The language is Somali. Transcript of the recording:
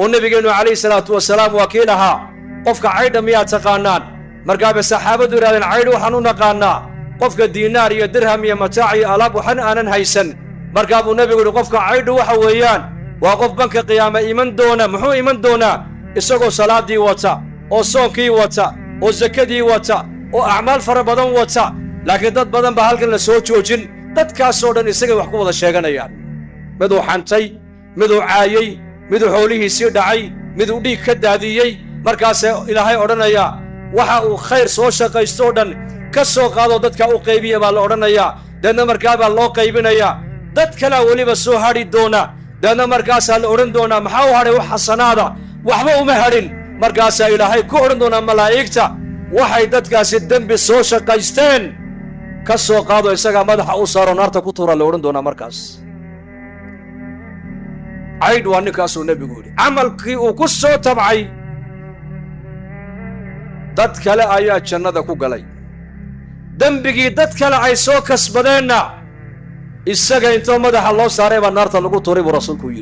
ونبينا عليه الصلاة والسلام وكيلها قفك عيد مياه تقانان مرقاب الصحابة دولان عيد وحنون قانا قفك الدينار يا درهم يا متاعي ألاب وحن أنا هيسن مرقاب النبي يقول قفك عيد وحويان وقف بنك قيامة إيمان دونا محو إيمان دونا إسقو صلاة دي وتا أو صومكي وتا أو زكاة دي وتا أو أعمال فربضان وتا لكن دad badan ba halkan la soo joojin dadkaas oo dhan isaga wax ku wada sheeganayaan mid uu xantay mid uu caayay mid uu xoolihiisii dhacay mid uu dhiig ka daadiyay markaas ilaahay odhanaya waxa uu khayr soo shaqaysto dhan ka soo qaado dadka uu qaybiyo baa la odhanaya dadna markaa baa loo qaybinaya dad kale waliba soo hadhi doona dadna markaas la odhan doona maxaa u hadhay wax xasanaada waxba uma hadhin markaas ilaahay ku odhan doona malaa'igta waxay dadkaasi dambi soo shaqaysteen ka soo qaado isaga madaxa u saaro naarta ku tuura la odhan doona markaas عيد وانكاس النبي يقول عملك وكسو تبعي دد كلا آيات جنة كو قلي دنبقي دد كلا اي سو كسبدينا إساقا انتو مدح الله ساري والنار تلقو طريب رسولكو